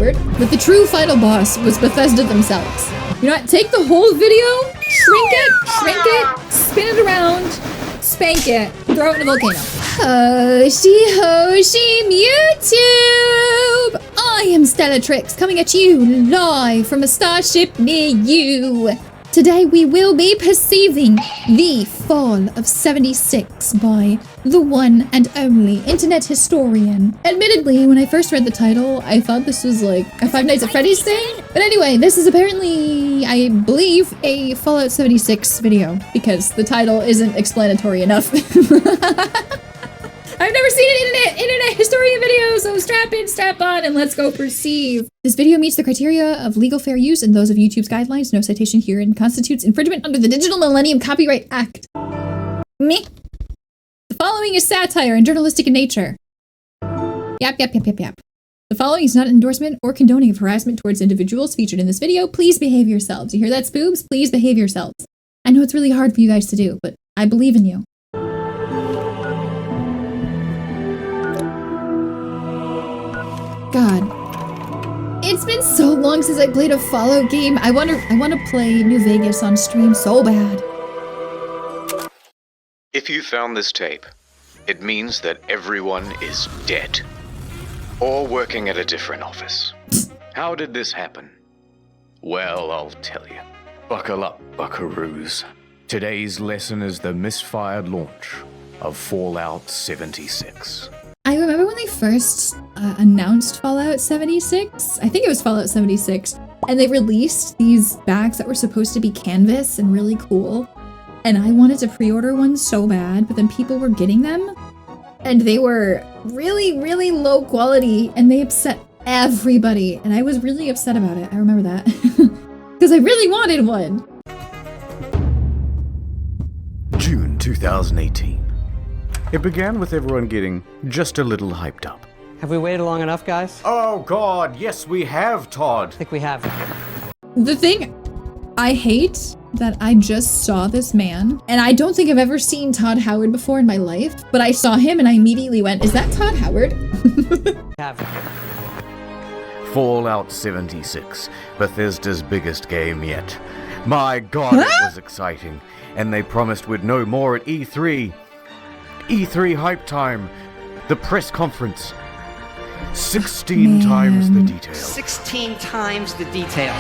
Howard, but the true final boss was Bethesda themselves. You know what? Take the whole video, shrink it, spin it around, spank it, throw it in a volcano. Hoshi YouTube! I am Stellatrix, coming at you live from a starship near you. Today we will be perceiving the fall of 76 by the one and only internet historian. Admittedly, when I first read the title, I thought this was like a Five Nights at Freddy's thing. But anyway, this is apparently, I believe, a Fallout 76 video because the title isn't explanatory enough. I've never seen an internet historian video, so strap in, strap on, and let's go perceive. This video meets the criteria of legal fair use and those of YouTube's guidelines. No citation herein constitutes infringement under the Digital Millennium Copyright Act. Me. The following is satire and journalistic in nature. Yap. The following is not an endorsement or condoning of harassment towards individuals featured in this video. Please behave yourselves. You hear that, spoobs? Please behave yourselves. I know it's really hard for you guys to do, but I believe in you. God. It's been so long since I played a Fallout game. I want to play New Vegas on stream so bad. If you found this tape, it means that everyone is dead. Or working at a different office. How did this happen? Well, I'll tell you. Buckle up, buckaroos. Today's lesson is the misfired launch of Fallout 76. I remember when they first announced Fallout 76, I think it was Fallout 76, and they released these bags that were supposed to be canvas and really cool, and I wanted to pre-order one so bad, but then people were getting them, and they were really, really low quality, and they upset everybody, and I was really upset about it. I remember that, because I really wanted one. June 2018. It began with everyone getting just a little hyped up. Have we waited long enough, guys? Oh God, yes we have, Todd. I think we have. The thing I hate that I just saw this man, and I don't think I've ever seen Todd Howard before in my life, but I saw him and I immediately went, is that Todd Howard? Fallout 76, Bethesda's biggest game yet. My God, it was exciting, and they promised we'd know more at E3. E3 hype time, the press conference, 16 times the detail. 16 times the detail.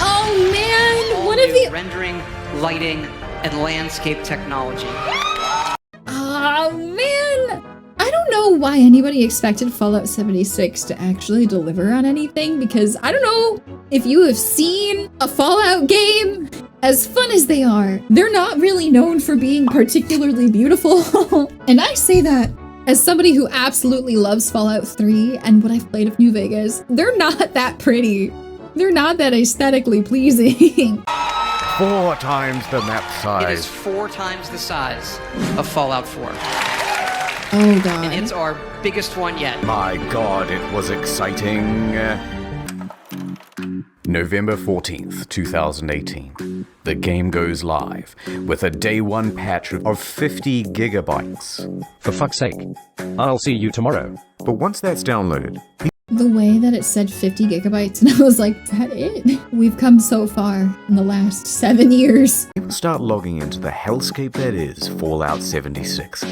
Oh man, what if the rendering, lighting, and landscape technology. Oh man, I don't know why anybody expected Fallout 76 to actually deliver on anything, because I don't know if you have seen a Fallout game. As fun as they are, they're not really known for being particularly beautiful. And I say that as somebody who absolutely loves Fallout 3 and what I've played of New Vegas. They're not that pretty. They're not that aesthetically pleasing. 4 times the map size. It is 4 times the size of Fallout 4. Oh God. And it's our biggest one yet. My God, it was exciting. November 14th, 2018. The game goes live with a day 1 patch of 50 gigabytes. For fuck's sake. I'll see you tomorrow. But once that's downloaded, The way that it said 50 gigabytes, and I was like, is that it? We've come so far in the last 7 years. people start logging into the hellscape that is Fallout 76.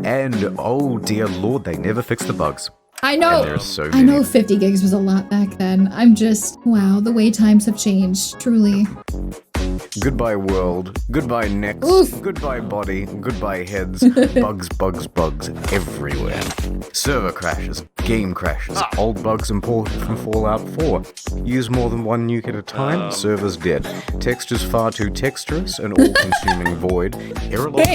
And oh dear lord, they never fix the bugs. I know. And there's so many. I know 50 gigs was a lot back then. I'm just, wow, the way times have changed, truly. Goodbye world, goodbye necks, Oof. goodbye body, goodbye heads, bugs everywhere. Server crashes, game crashes, old bugs imported from Fallout 4. Use more than one nuke at a time, server's dead. Textures far too texturous and all-consuming void. Error log.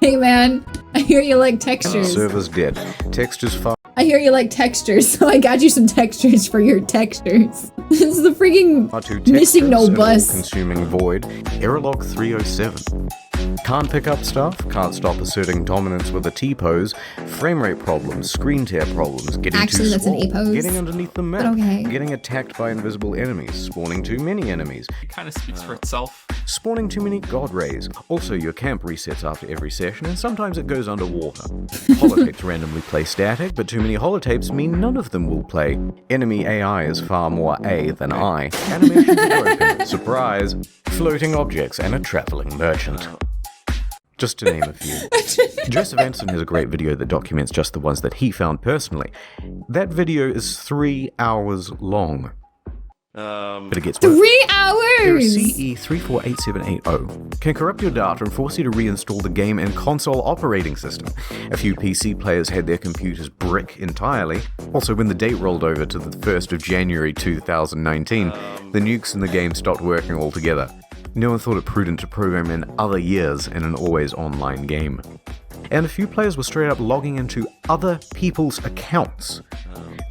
Hey man, I hear you like textures. Server's dead. Textures far. I hear you like textures, so I got you some textures for your textures. This is the freaking missing no bus. Consuming void. Error log 307. Can't pick up stuff, can't stop asserting dominance with a T-pose, frame rate problems, screen tear problems, getting Actually, too that's an small, A-pose. getting underneath the map, okay. getting attacked by invisible enemies, spawning too many enemies, It kind of speaks for itself. spawning too many god rays. Also, your camp resets after every session, and sometimes it goes underwater. Holotapes randomly play static, but too many holotapes mean none of them will play. Enemy AI is far more A than I. Animations are broken. Surprise. Floating objects and a traveling merchant. Just to name a few. Joseph Anderson has a great video that documents just the ones that he found personally. That video is 3 hours long. But it gets worse. 3 hours! CE 348780 can corrupt your data and force you to reinstall the game and console operating system. A few PC players had their computers brick entirely. Also, when the date rolled over to the 1st of January 2019, the nukes in the game stopped working altogether. No one thought it prudent to program in other years in an always online game. And a few players were straight up logging into other people's accounts.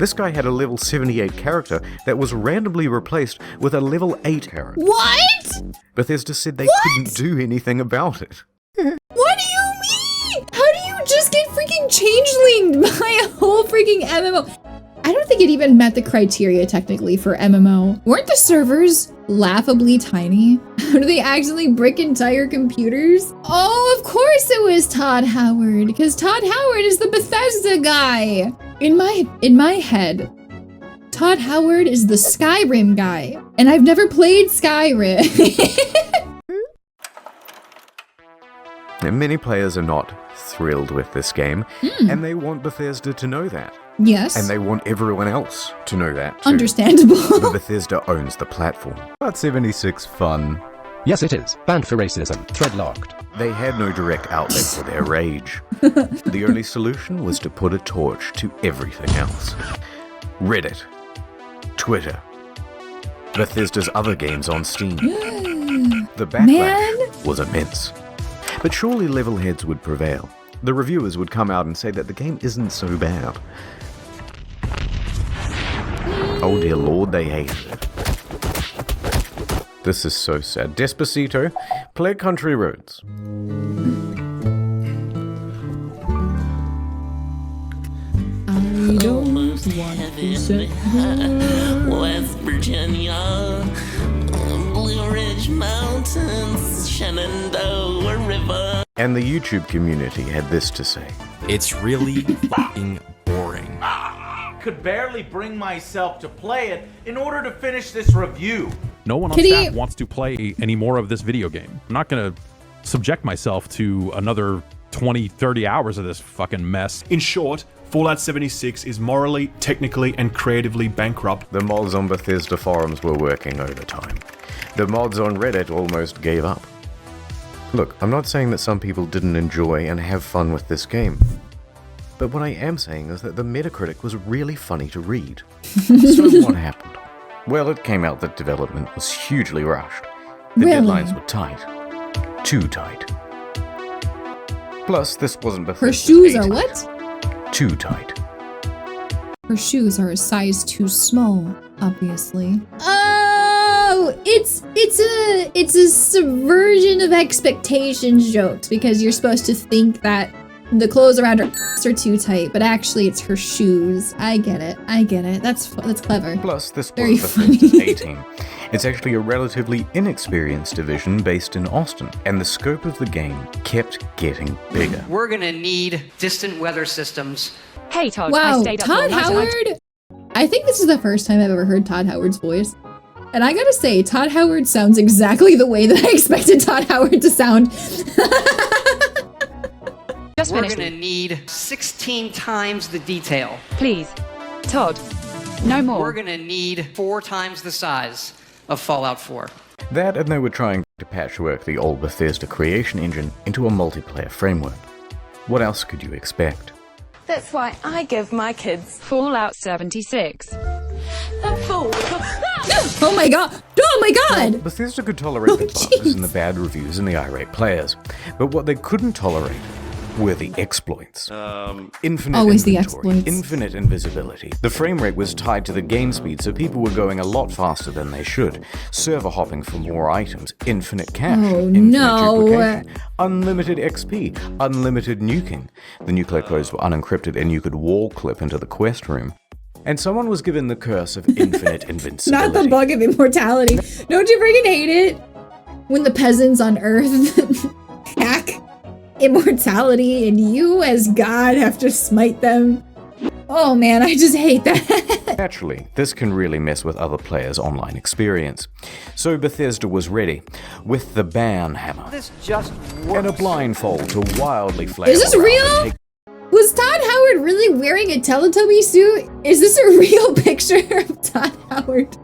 This guy had a level 78 character that was randomly replaced with a level 8 character. What? Bethesda said they couldn't do anything about it. What do you mean? How do you just get freaking changelinged by a whole freaking MMO? I don't think it even met the criteria technically for MMO. Weren't the servers laughably tiny? How do they accidentally brick entire computers? Oh, of course it was Todd Howard, because Todd Howard is the Bethesda guy. In my head, Todd Howard is the Skyrim guy, and I've never played Skyrim. And many players are not thrilled with this game, and they want Bethesda to know that. Yes. And they want everyone else to know that too. Understandable. But Bethesda owns the platform. Part 76 fun. Yes, it is. Banned for racism. Thread locked. They had no direct outlet for their rage. The only solution was to put a torch to everything else. Reddit, Twitter, Bethesda's other games on Steam. The backlash was immense. But surely level heads would prevail. The reviewers would come out and say that the game isn't so bad. Oh dear lord, they hated it. This is so sad. Despacito, play Country Roads. I don't want to say West Virginia, Blue Ridge Mountains, Shenandoah River. And the YouTube community had this to say. It's really fucking boring. Could barely bring myself to play it in order to finish this review. No one on staff wants to play any more of this video game. I'm not going to subject myself to another 20, 30 hours of this fucking mess. In short, Fallout 76 is morally, technically, and creatively bankrupt. The mods on Bethesda forums were working overtime. The mods on Reddit almost gave up. Look, I'm not saying that some people didn't enjoy and have fun with this game. But what I am saying is that the Metacritic was really funny to read. So what happened? Well, it came out that development was hugely rushed. The deadlines were tight. Too tight. Plus, this wasn't Bethesda's her shoes are A-type. what? Too tight. Her shoes are a size too small, obviously. Oh, it's a subversion of expectations jokes because you're supposed to think that the clothes around her are too tight, but actually it's her shoes. I get it. That's clever. Plus, this Very was Bethesda's funny. A-team. It's actually a relatively inexperienced division based in Austin, and the scope of the game kept getting bigger. We're gonna need distant weather systems. Hey Todd, Wow, I stayed up all Todd night Howard. I think this is the first time I've ever heard Todd Howard's voice. And I gotta say, Todd Howard sounds exactly the way that I expected Todd Howard to sound. Just We're finished. gonna need 16 times the detail. Please. Todd, no more. We're gonna need 4 times the size of Fallout 4. That, and they were trying to patchwork the old Bethesda creation engine into a multiplayer framework. What else could you expect? That's why I give my kids Fallout 76. a fool. Oh my god! Oh my god! Bethesda could tolerate the bugs and the bad reviews and the irate players, but what they couldn't tolerate were the exploits. Infinite Always the inventory, exploits. infinite invisibility. The frame rate was tied to the game speed, so people were going a lot faster than they should. Server hopping for more items, infinite cache, Oh, infinite no. duplication, unlimited XP, unlimited nuking. The nuclear codes were unencrypted and you could wall clip into the quest room. And someone was given the curse of infinite invincibility. Not the bug of immortality. Don't you freaking hate it? When the peasants on Earth hack immortality and you as God have to smite them. Oh man, I just hate that. Naturally, this can really mess with other players' online experience. So Bethesda was ready, with the ban hammer, and a blindfold to wildly flail Is this around real? and take Was Todd Howard really wearing a Teletubby suit? Is this a real picture of Todd Howard?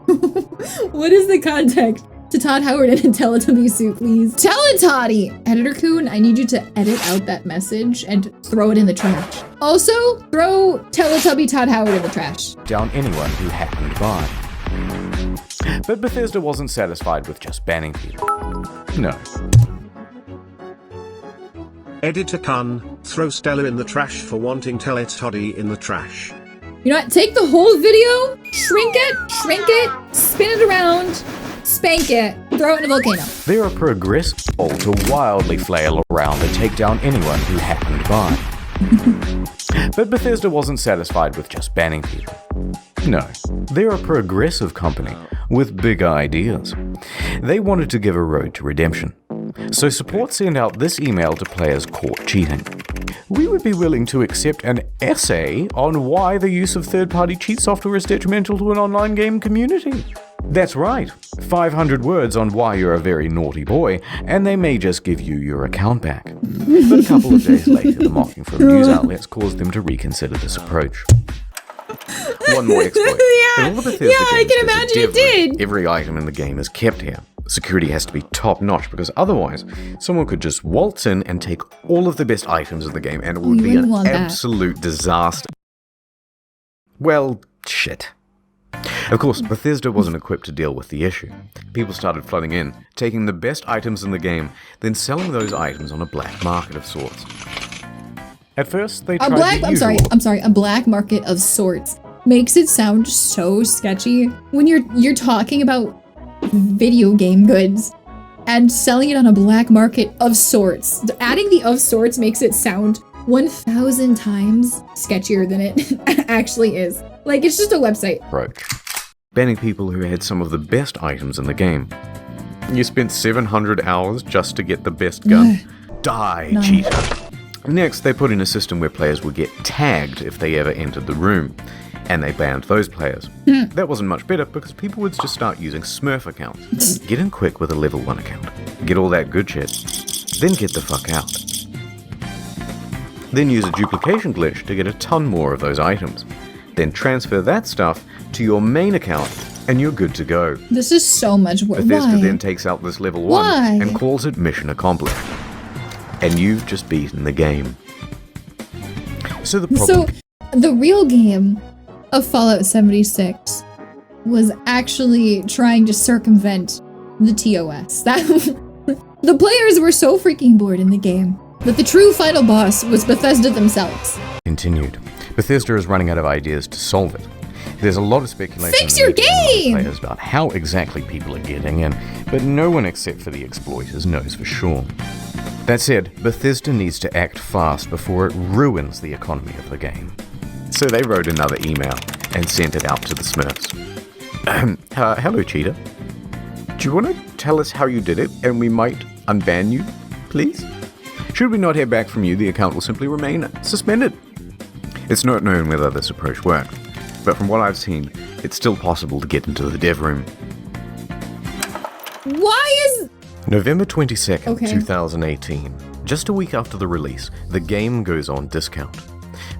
What is the context to Todd Howard in a Teletubby suit, please? Teletoddy! Editor Coon, I need you to edit out that message and throw it in the trash. Also, throw Teletubby Todd Howard in the trash. down anyone who happened by. But Bethesda wasn't satisfied with just banning people. No. Editor Kun, throw Stella in the trash for wanting Teletoddy in the trash. You know what? Take the whole video, shrink it, spin it around, spank it, throw it in a volcano. They're a progressive all to wildly flail around and take down anyone who happened by. But Bethesda wasn't satisfied with just banning people. No, they're a progressive company with big ideas. They wanted to give a road to redemption. So support sent out this email to players caught cheating. We would be willing to accept an essay on why the use of third-party cheat software is detrimental to an online game community. That's right, 500 words on why you're a very naughty boy, and they may just give you your account back. But a couple of days later, the mocking from news outlets caused them to reconsider this approach. One more exploit. Yeah, In all the Bethesda I games, can there's a imagine it dev room. did. Every item in the game is kept here. Security has to be top-notch because otherwise, someone could just waltz in and take all of the best items in the game and it would You be wouldn't an want that. absolute disaster. Well, shit. Of course, Bethesda wasn't equipped to deal with the issue. People started flooding in, taking the best items in the game, then selling those items on a black market of sorts. At first, they tried the usual. I'm sorry, a black market of sorts makes it sound so sketchy when you're talking about video game goods and selling it on a black market of sorts. Adding the of sorts makes it sound 1,000 times sketchier than it actually is. Like, it's just a website. Approach. Banning people who had some of the best items in the game. You spent 700 hours just to get the best gun. Die, No. cheater. Next, they put in a system where players would get tagged if they ever entered the room, and they banned those players. That wasn't much better because people would just start using Smurf accounts. Get in quick with a level 1 account, get all that good shit, then get the fuck out. Then use a duplication glitch to get a ton more of those items. Then transfer that stuff to your main account, and you're good to go. This is so much work. Bethesda Why? then takes out this level 1 Why? and calls it mission accomplished. And you've just beaten the game. So the problem... So, the real game of Fallout 76 was actually trying to circumvent the TOS. The players were so freaking bored in the game that the true final boss was Bethesda themselves. Continued. Bethesda is running out of ideas to solve it. There's a lot of speculation Fix your game! players about how exactly people are getting in, but no one except for the exploiters knows for sure. That said, Bethesda needs to act fast before it ruins the economy of the game. So they wrote another email and sent it out to the Smurfs. Hello, cheater. Do you want to tell us how you did it and we might unban you, please? Should we not hear back from you, the account will simply remain suspended. It's not known whether this approach worked, but from what I've seen, it's still possible to get into the dev room. Why is... November 22nd, Okay. 2018. Just a week after the release, the game goes on discount.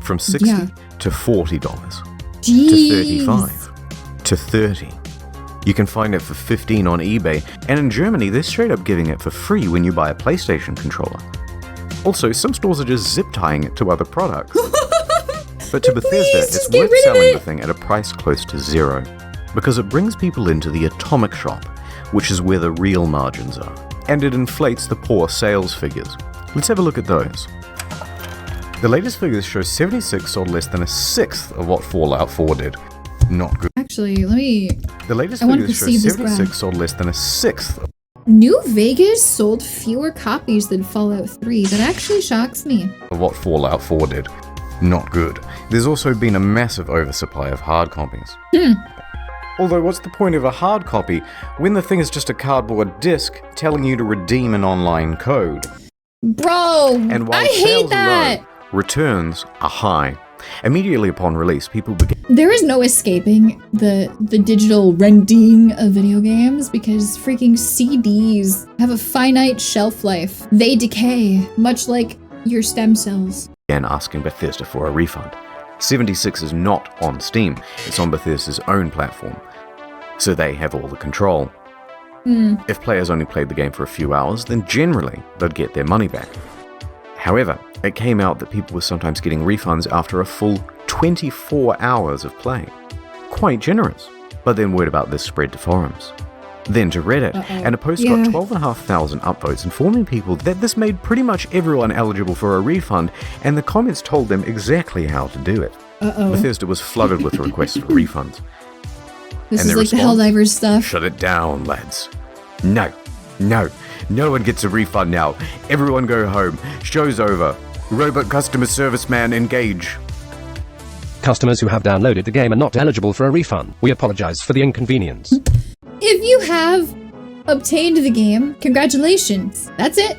From $60 Yeah. to $40, Jeez. to $35, to $30. You can find it for $15 on eBay, and in Germany, they're straight up giving it for free when you buy a PlayStation controller. Also, some stores are just zip tying it to other products. But to Bethesda, Please, it's just get worth rid of selling it. the thing at a price close to zero, because it brings people into the atomic shop, which is where the real margins are, and it inflates the poor sales figures. Let's have a look at those. The latest figures show 76 sold less than a sixth of what Fallout 4 did. Not good. Actually, let me... The latest I want to figures show perceive this 76 graph. sold less than a sixth. New Vegas sold fewer copies than Fallout 3. That actually shocks me. Of what Fallout 4 did. Not good. There's also been a massive oversupply of hard copies. Although what's the point of a hard copy when the thing is just a cardboard disc telling you to redeem an online code? Bro, And while I hate sales are that. low, returns are high. Immediately upon release, people began There is no escaping the digital renting of video games because freaking CDs have a finite shelf life. They decay, much like your stem cells. asking Bethesda for a refund. 76 is not on Steam, it's on Bethesda's own platform, so they have all the control. If players only played the game for a few hours, then generally they'd get their money back. However, it came out that people were sometimes getting refunds after a full 24 hours of play. Quite generous. But then word about this spread to forums. Then to Reddit, and a post got 12,500 upvotes informing people that this made pretty much everyone eligible for a refund, and the comments told them exactly how to do it. Bethesda was flooded with requests for refunds. This And is their like the response? Helldivers stuff. Shut it down, lads. No one gets a refund now. Everyone go home. Show's over. Robot customer service man engage. Customers who have downloaded the game are not eligible for a refund. We apologize for the inconvenience. If you have obtained the game, congratulations. That's it.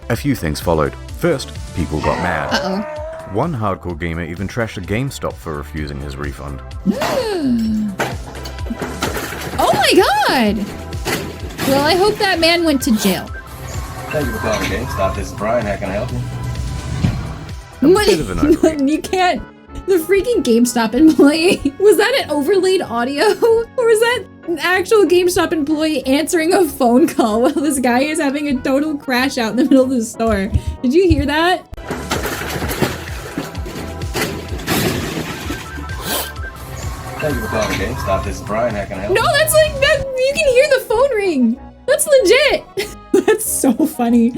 A few things followed. First, people got mad. Uh-oh. One hardcore gamer even trashed a GameStop for refusing his refund. Oh my god! Well, I hope that man went to jail. Thank you for calling GameStop. This is Brian. How can I help you? Bit of an overreach. You can't. The freaking GameStop employee. Was that an overlaid audio? Or was that an actual GameStop employee answering a phone call while this guy is having a total crash out in the middle of the store? Did you hear that? Thank you for calling GameStop. This is Brian. How can I help No, that's like that. You can hear the phone ring. That's legit. That's so funny.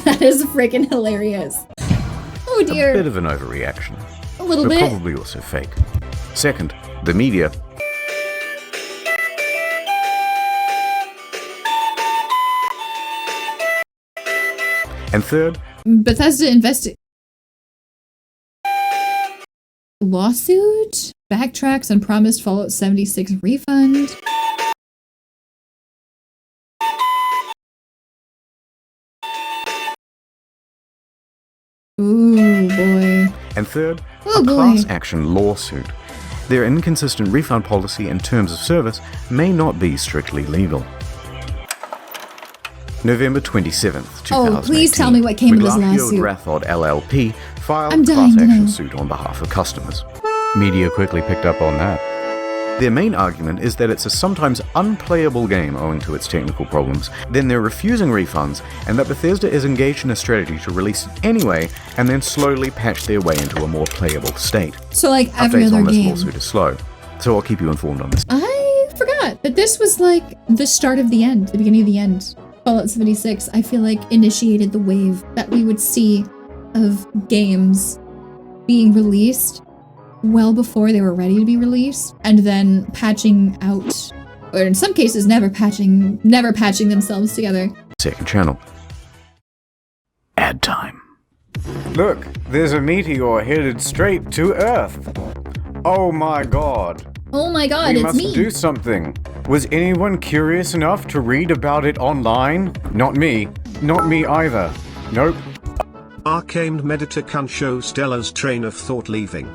That is freaking hilarious. Oh A dear. bit of an overreaction. A little but bit. probably also fake. Second, the media. And third, Bethesda lawsuit backtracks on promised Fallout 76 refund. Ooh boy. and third, Oh, a boy. class action lawsuit. Their inconsistent refund policy and terms of service may not be strictly legal. November 27th, 2018. Oh, please tell me what came of this lawsuit. Rathod LLP filed I'm a class dying to action know. suit on behalf of customers. Media quickly picked up on that. Their main argument is that it's a sometimes unplayable game owing to its technical problems, then they're refusing refunds, and that Bethesda is engaged in a strategy to release it anyway and then slowly patch their way into a more playable state. So like every Updates other on this game. lawsuit is slow, so I'll keep you informed on this. I forgot that this was like the start of the end, the beginning of the end. Fallout 76, I feel like, initiated the wave that we would see of games being released well before they were ready to be released, and then patching out, or in some cases never patching themselves together. Second channel. Ad time. Look, there's a meteor headed straight to Earth. Oh my god. Oh my god, We it's must me. do something. Was anyone curious enough to read about it online? Not me. Not me either. Nope. Arcane Medita can show Stella's train of thought leaving.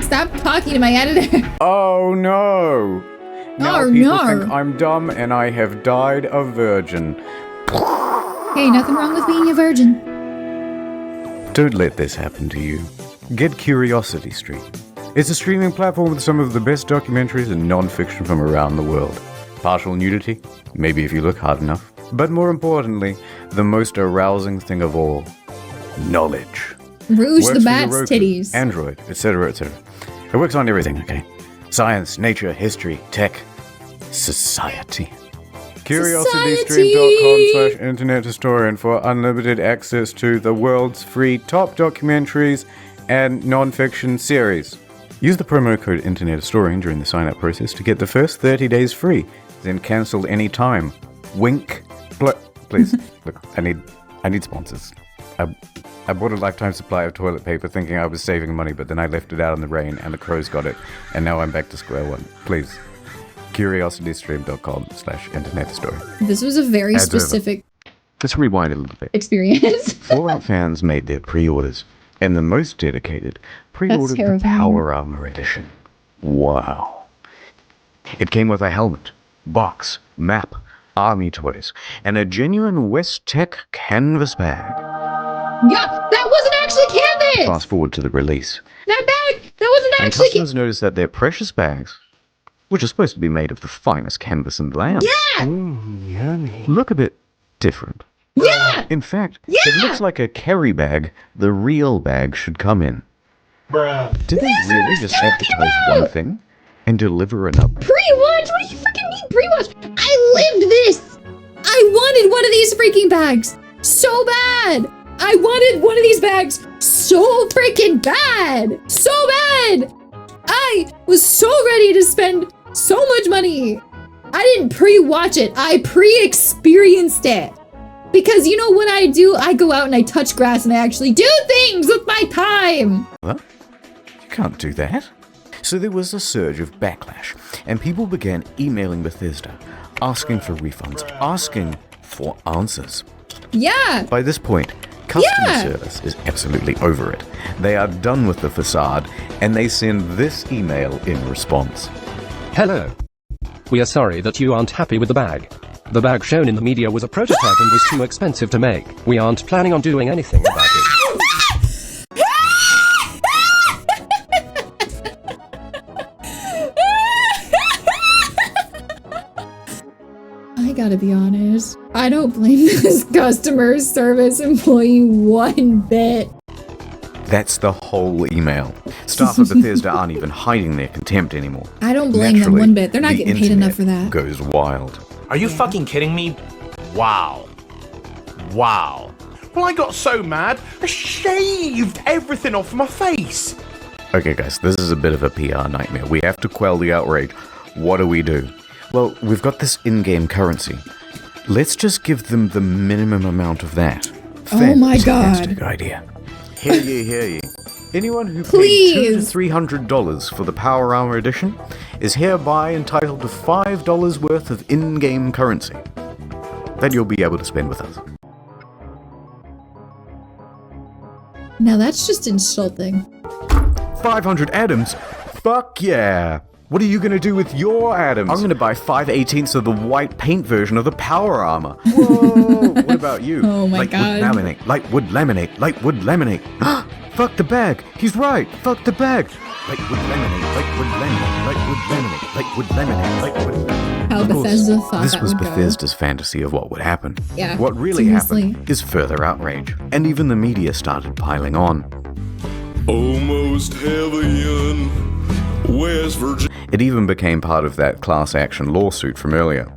Stop talking to my editor. Oh no. Now Oh, people no. think I'm dumb and I have died a virgin. Hey, nothing wrong with being a virgin. Don't let this happen to you. Get Curiosity Street. It's a streaming platform with some of the best documentaries and non-fiction from around the world. Partial nudity? Maybe if you look hard enough. But more importantly, the most arousing thing of all, knowledge. Rouge Works the for Bat's your Roku, titties. Android, etc., etc. It works on everything, okay? Science, nature, history, tech, society. CuriosityStream.com/internet-historian for unlimited access to the world's free top documentaries and non-fiction series. Use the promo code InternetHistorian during the sign-up process to get the first 30 days free, then cancel any time. Wink. Please, look, I need sponsors. I bought a lifetime supply of toilet paper thinking I was saving money, but then I left it out in the rain and the crows got it, and now I'm back to square one. Please. CuriosityStream.com/internet-historian. This was a very specific Let's rewind a little bit. experience. Fallout fans made their pre-orders, and the most dedicated pre-ordered the Power Armor Edition. Wow. It came with a helmet, box, map, army toys, and a genuine West Tech canvas bag. Yeah, that wasn't actually canvas! Fast forward to the release. That bag! That wasn't And actually customers noticed that their precious bags, which are supposed to be made of the finest canvas in the land, look a bit different. Yeah! In fact, it looks like a carry bag the real bag should come in. Did they really just advertise one thing and deliver another? Pre-watch? What do you fucking mean pre-watch? I lived this! I wanted one of these freaking bags so bad! I wanted one of these bags so freaking bad! So bad! I was so ready to spend so much money. I didn't pre-watch it. I pre-experienced it. Because you know what I do? I go out and I touch grass and I actually do things with my time. What? You can't do that. So there was a surge of backlash, and people began emailing Bethesda, asking for refunds, asking for answers. Yeah. By this point, customer service is absolutely over it. They are done with the facade, and they send this email in response. Hello. We are sorry that you aren't happy with the bag. The bag shown in the media was a prototype and was too expensive to make. We aren't planning on doing anything about it. I gotta be honest. I don't blame this customer service employee one bit. That's the whole email. Staff at Bethesda aren't even hiding their contempt anymore. I don't blame them one bit. They're not getting paid enough for that. Goes wild. Are you fucking kidding me? Wow. Wow. Well, I got so mad, I shaved everything off my face. Okay guys, this is a bit of a PR nightmare. We have to quell the outrage. What do we do? Well, we've got this in-game currency. Let's just give them the minimum amount of that. Oh my god. Fantastic idea. Hear ye, hear ye. Anyone who Please. paid $200 to $300 for the Power Armor Edition is hereby entitled to $5 worth of in-game currency that you'll be able to spend with us. Now that's just insulting. 500 atoms? Fuck yeah! What are you gonna do with your atoms? I'm gonna buy 5/18 of the white paint version of the Power Armor. Whoa! What about you? Oh my god. Light wood laminate, light wood laminate. Fuck the bag! He's right! Fuck the bag! Light wood laminate, light wood laminate, light wood laminate, light wood laminate, light wood. How Bethesda thought This that was would Bethesda's fantasy of what would happen. Yeah, What really seriously. happened is further outrage, and even the media started piling on. Almost heaven, West Virginia. It even became part of that class action lawsuit from earlier.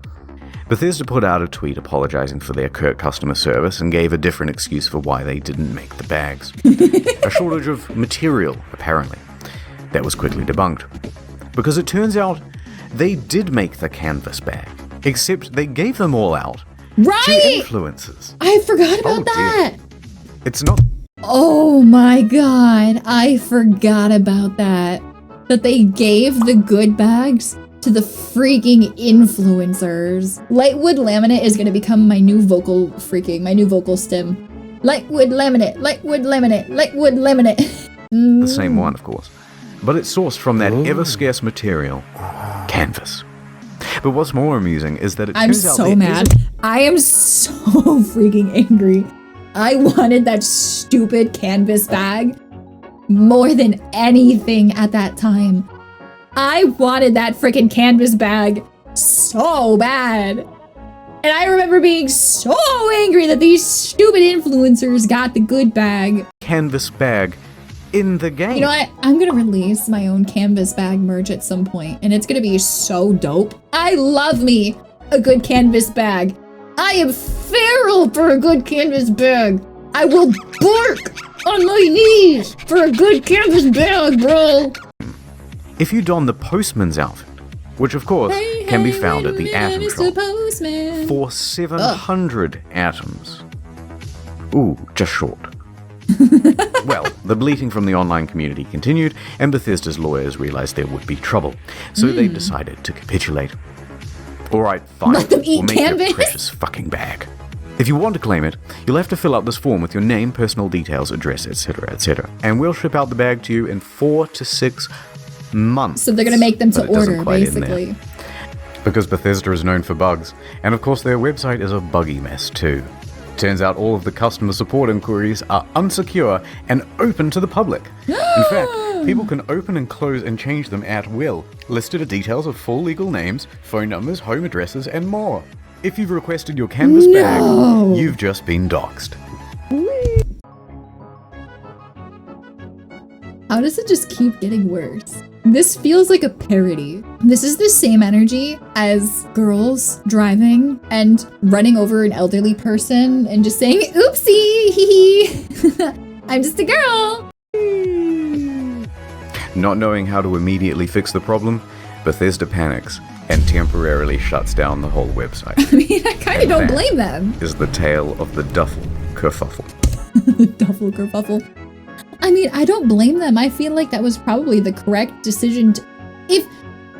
Bethesda put out a tweet apologizing for their curt customer service and gave a different excuse for why they didn't make the bags. A shortage of material, apparently. That was quickly debunked. Because it turns out they did make the canvas bag, except they gave them all out to influencers. I forgot about that. It's not. Oh my god, I forgot about that. That they gave the good bags to the freaking influencers. Lightwood laminate is gonna become my new vocal stem. Lightwood laminate, lightwood laminate, lightwood laminate. The same one, of course. But it's sourced from that ever-scarce material, canvas. But what's more amusing is that it turns out so mad. I am so freaking angry. I wanted that stupid canvas bag more than anything at that time. I wanted that freaking canvas bag so bad. And I remember being so angry that these stupid influencers got the good bag. Canvas bag in the game. You know what? I'm gonna release my own canvas bag merch at some point, and it's gonna be so dope. I love me a good canvas bag. I am feral for a good canvas bag. I will bark on my knees for a good canvas bag, bro. If you don the postman's outfit, which of course can be found at the atom shop, Postman. for 700 atoms. Ooh, just short. Well, the bleating from the online community continued, and Bethesda's lawyers realized there would be trouble, so they decided to capitulate. Alright, fine, Let them eat we'll make canvas? your precious fucking bag. If you want to claim it, you'll have to fill out this form with your name, personal details, address, etc., etc. And we'll ship out the bag to you in 4 to 6 months. So they're gonna make them to But it doesn't order, quite end there. basically. Because Bethesda is known for bugs, and of course their website is a buggy mess too. Turns out all of the customer support inquiries are unsecure and open to the public. In fact, people can open and close and change them at will. Listed are details of full legal names, phone numbers, home addresses, and more. If you've requested your canvas bag, you've just been doxxed. How does it just keep getting worse? This feels like a parody. This is the same energy as girls driving and running over an elderly person and just saying, oopsie, hee hee. I'm just a girl. Not knowing how to immediately fix the problem, Bethesda panics and temporarily shuts down the whole website. I mean, I kind of don't blame them. Is the tale of the duffel kerfuffle. Duffel kerfuffle. I mean, I don't blame them. I feel like that was probably the correct decision to... If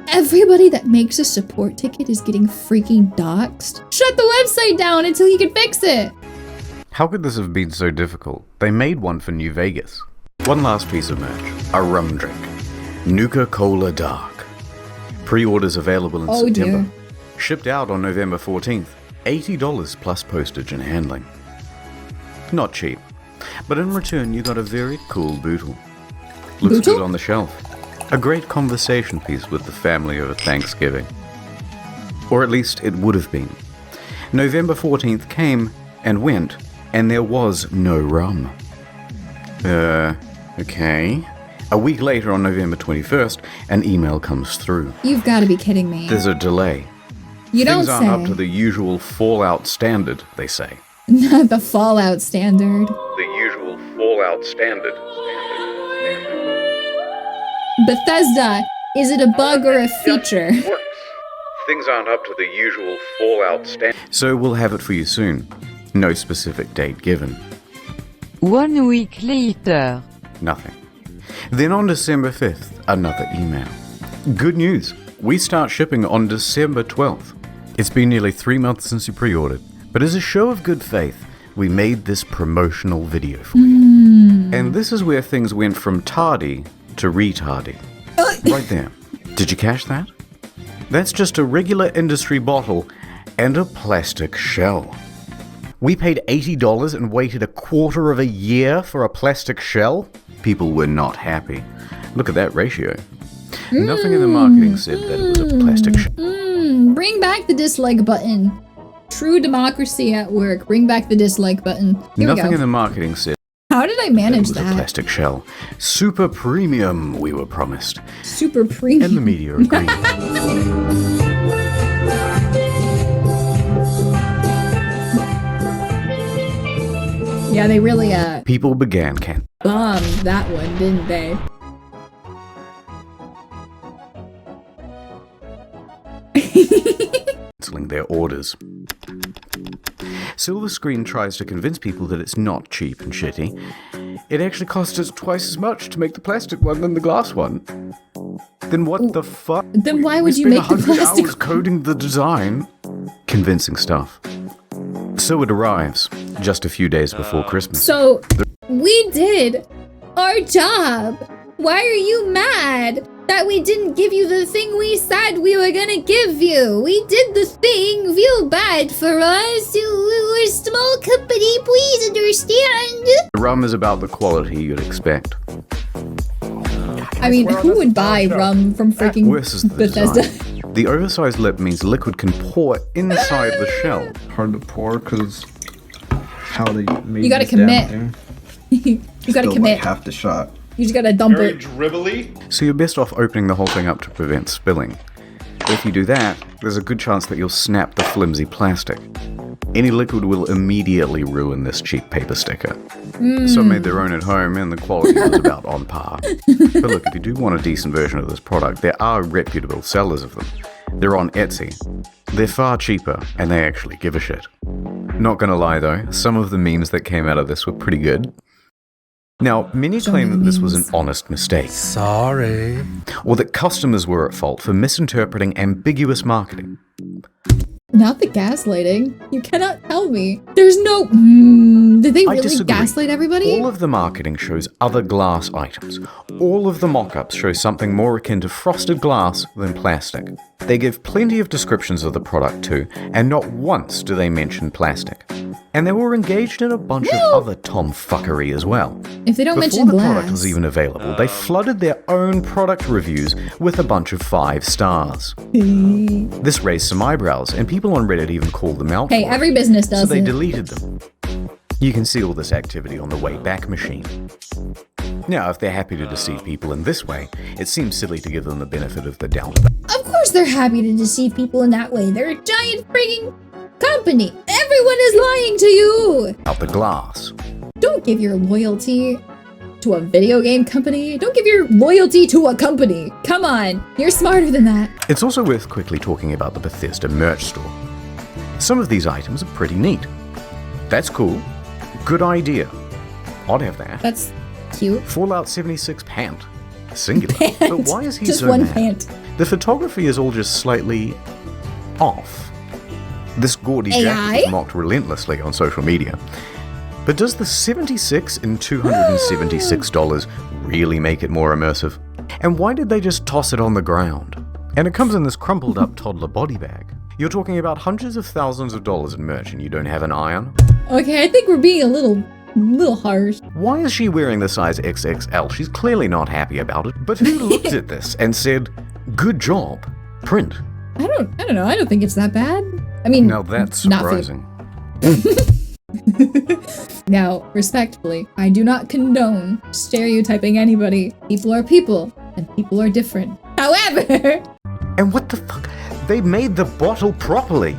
everybody that makes a support ticket is getting freaking doxxed, shut the website down until you can fix it. How could this have been so difficult? They made one for New Vegas. One last piece of merch. A rum drink. Nuka Cola Dark. Pre-orders available in September. Dear. Shipped out on November 14th. $80 plus postage and handling. Not cheap. But in return, you got a very cool bootle. Looks good on the shelf. A great conversation piece with the family over Thanksgiving. Or at least it would have been. November 14th came and went, and there was no rum. Okay. A week later on November 21st, an email comes through. You've got to be kidding me. There's a delay. You don't Things aren't up say. to the usual Fallout standard, they say. Not the Fallout standard. The usual Fallout standard. Bethesda, is it a bug or a feature? Things aren't up to the usual Fallout standard. So we'll have it for you soon. No specific date given. 1 week later. Nothing. Then on December 5th, another email. Good news. We start shipping on December 12th. It's been nearly 3 months since you pre-ordered. But as a show of good faith, we made this promotional video for you. And this is where things went from tardy to retardy. Right there. Did you catch that? That's just a regular industry bottle and a plastic shell. We paid $80 and waited a quarter of a year for a plastic shell? People were not happy. Look at that ratio. Nothing in the marketing said that it was a plastic shell. Bring back the dislike button. True democracy at work. Bring back the dislike button. Here we Nothing go. in the marketing said How did I manage it was a that? plastic shell. Super premium, we were promised. Super premium. And the media agreed. Yeah, they really People began bombed that one, didn't they? cancelling their orders. Silver Screen tries to convince people that it's not cheap and shitty. It actually costs us twice as much to make the plastic one than the glass one. Then what the fuck? Then why would you make the plastic hours coding the design? Convincing stuff. So it arrives, just a few days before Christmas. So, we did our job. Why are you mad that we didn't give you the thing we said we were gonna give you? We did the thing. Feel bad for us. We're a small company. Please understand. The rum is about the quality you'd expect. I mean, who would buy rum from freaking Worse is the Bethesda? design. The oversized lip means liquid can pour inside the shell. Hard to pour because how they made You gotta this damn commit. thing. You gotta Still commit. Like half the shot. You just gotta dump it. dribbly. So you're best off opening the whole thing up to prevent spilling. If you do that, there's a good chance that you'll snap the flimsy plastic. Any liquid will immediately ruin this cheap paper sticker. Some made their own at home and the quality was about on par. But look, if you do want a decent version of this product, there are reputable sellers of them. They're on Etsy. They're far cheaper, and they actually give a shit. Not gonna lie though, some of the memes that came out of this were pretty good. Now, many claim that this was an honest mistake. Sorry. Or that customers were at fault for misinterpreting ambiguous marketing. Not the gaslighting. You cannot tell me. There's no... did they I really disagree. gaslight everybody? All of the marketing shows other glass items. All of the mock-ups show something more akin to frosted glass than plastic. They give plenty of descriptions of the product too, and not once do they mention plastic. And they were engaged in a bunch of other tomfuckery as well. If they don't Before mention the glass... product was even available, they flooded their own product reviews with a bunch of 5 stars. This raised some eyebrows, and people on Reddit even called them out. Hey, every business does So they it. deleted them. You can see all this activity on the Wayback Machine. Now, if they're happy to deceive people in this way, it seems silly to give them the benefit of the doubt. Of course they're happy to deceive people in that way. They're a giant freaking company. Everyone is lying to you. Out the glass. Don't give your loyalty to a video game company. Don't give your loyalty to a company. Come on, you're smarter than that. It's also worth quickly talking about the Bethesda merch store. Some of these items are pretty neat. That's cool. Good idea. I'd have that. That's cute. Fallout 76 pant. Singular. Pant. But why is he Just so one mad? pant. The photography is all just slightly off. This gaudy jacket AI? is mocked relentlessly on social media. But does the $76 and $276 really make it more immersive? And why did they just toss it on the ground? And it comes in this crumpled up toddler body bag. You're talking about hundreds of thousands of dollars in merch and you don't have an iron? Okay, I think we're being a little harsh. Why is she wearing the size XXL? She's clearly not happy about it. But who looked at this and said, "Good job, print"? I don't know. I don't think it's that bad. I mean, Now that's not for- surprising. Now, respectfully, I do not condone stereotyping anybody. People are people, and people are different. However... And what the fuck? They made the bottle properly.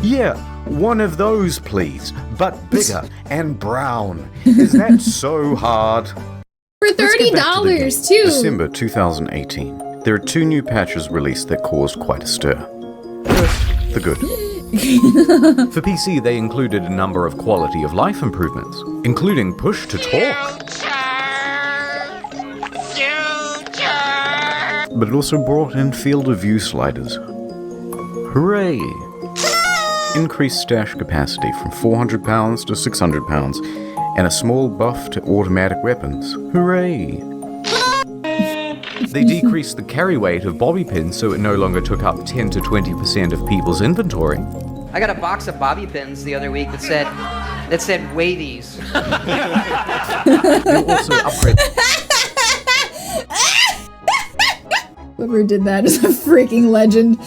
Yeah, one of those, please, but bigger and brown. Is that so hard? For Let's get back to the game. $30 too. December 2018. There are 2 new patches released that caused quite a stir. First, the good. For PC, they included a number of quality of life improvements, including push to talk. But it also brought in field of view sliders. Hooray! Increased stash capacity from 400 pounds to 600 pounds, and a small buff to automatic weapons. Hooray! They decreased the carry weight of bobby pins so it no longer took up 10 to 20% of people's inventory. I got a box of bobby pins the other week that said weigh these. They'll also upgrade. Whoever did that is a freaking legend.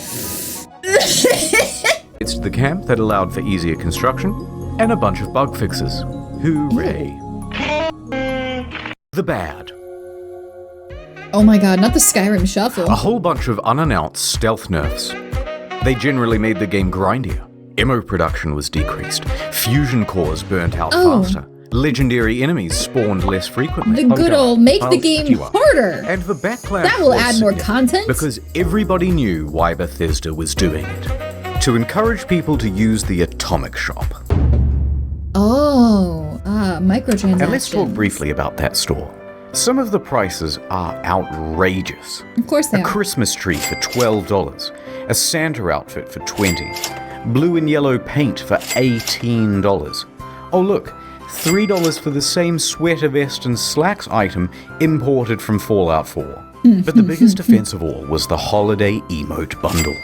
It's the camp that allowed for easier construction and a bunch of bug fixes. Hooray! The bad. Oh my god, not the Skyrim shuffle. A whole bunch of unannounced stealth nerfs. They generally made the game grindier. Ammo production was decreased. Fusion cores burnt out faster. Legendary enemies spawned less frequently. The good old make the I'll game set you up. harder. And the backlash That will was add more significant content. because everybody knew why Bethesda was doing it. To encourage people to use the Atomic Shop. Microtransactions. And let's talk briefly about that store. Some of the prices are outrageous. Of course they A are. Christmas tree for $12, a Santa outfit for $20, blue and yellow paint for $18. Oh look, $3 for the same sweater vest and slacks item imported from Fallout 4. But the biggest offense of all was the holiday emote bundle.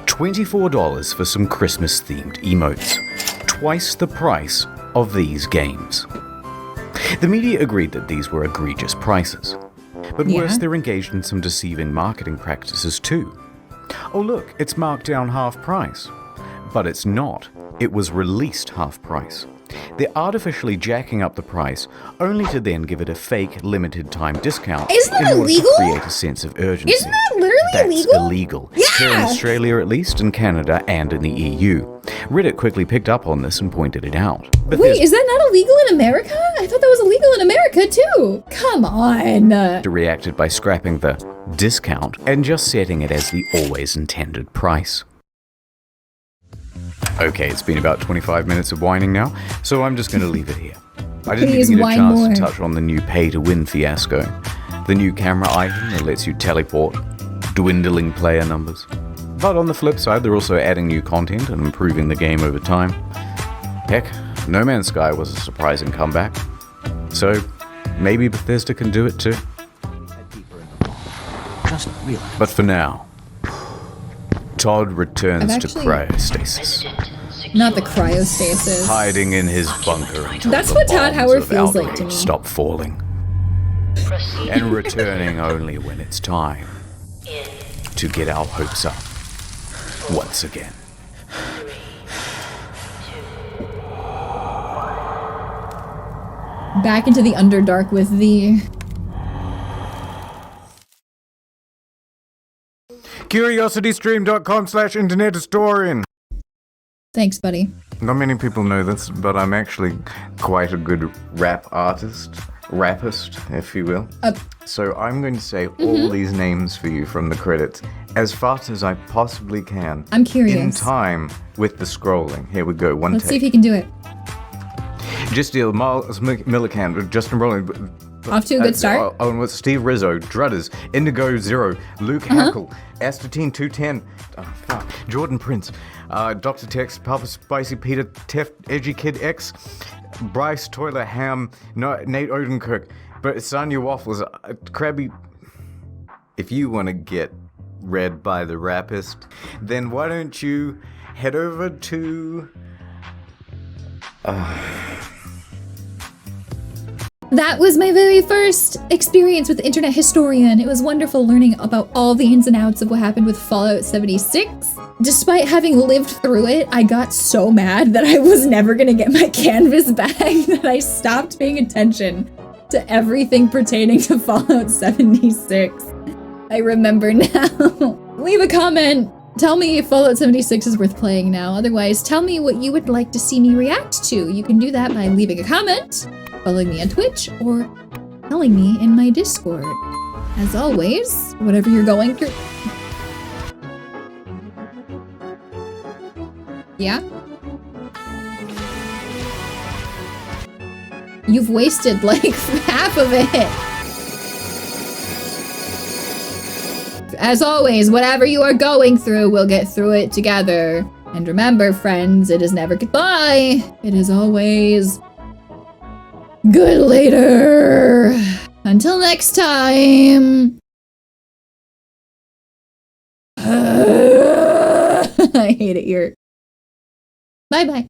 $24 for some Christmas-themed emotes. Twice the price of these games. The media agreed that these were egregious prices. But worse, they're engaged in some deceiving marketing practices too. Oh look, it's marked down half price. But it's not. It was released half price. They're artificially jacking up the price, only to then give it a fake limited time discount Isn't that in order illegal? to create a sense of urgency. Isn't that literally That's illegal? illegal. Yeah! Here in Australia at least, in Canada, and in the EU. Reddit quickly picked up on this and pointed it out. Wait, is that not illegal in America? I thought that was illegal in America too. Come on. Bethesda reacted by scrapping the discount and just setting it as the always intended price. Okay, it's been about 25 minutes of whining now, so I'm just going to leave it here. I didn't Please even get a whine chance more. to touch on the new pay-to-win fiasco. The new camera item that lets you teleport, dwindling player numbers. But on the flip side, they're also adding new content and improving the game over time. Heck, No Man's Sky was a surprising comeback. So, maybe Bethesda can do it too. But for now, Todd returns to cryostasis, Not the cryostasis. hiding in his bunker until That's the what Todd bombs Howard of feels like to outrage me. stop falling, and returning only when it's time to get our hopes up once again. Back into the Underdark with the... CuriosityStream.com/internethistorian. Thanks, buddy. Not many people know this, but I'm actually quite a good rap artist. Rappist, if you will. So I'm going to say all these names for you from the credits as fast as I possibly can. I'm curious. In time with the scrolling. Here we go, one Let's see take. if he can do it. Just deal, Miles Millican, Justin Rowland. Off to a good start. Owen with Steve Rizzo, Drudders, Indigo Zero, Luke Hackle, Astatine 210, Jordan Prince, Dr. Tex, Papa Spicy Peter, Tef, Edgy Kid X, Bryce Toiler Ham, Nate Odenkirk, but Sonya Waffles, Krabby. If you want to get read by the rapist, then why don't you head over to... That was my very first experience with Internet Historian. It was wonderful learning about all the ins and outs of what happened with Fallout 76. Despite having lived through it, I got so mad that I was never gonna get my canvas back that I stopped paying attention to everything pertaining to Fallout 76. I remember now. Leave a comment. Tell me if Fallout 76 is worth playing now. Otherwise, tell me what you would like to see me react to. You can do that by leaving a comment, following me on Twitch, or telling me in my Discord. As always, whatever you're going through... Yeah? You've wasted like half of it. As always, whatever you are going through, we'll get through it together. And remember, friends, it is never goodbye. It is always good later. Until next time. I hate it here. Bye-bye.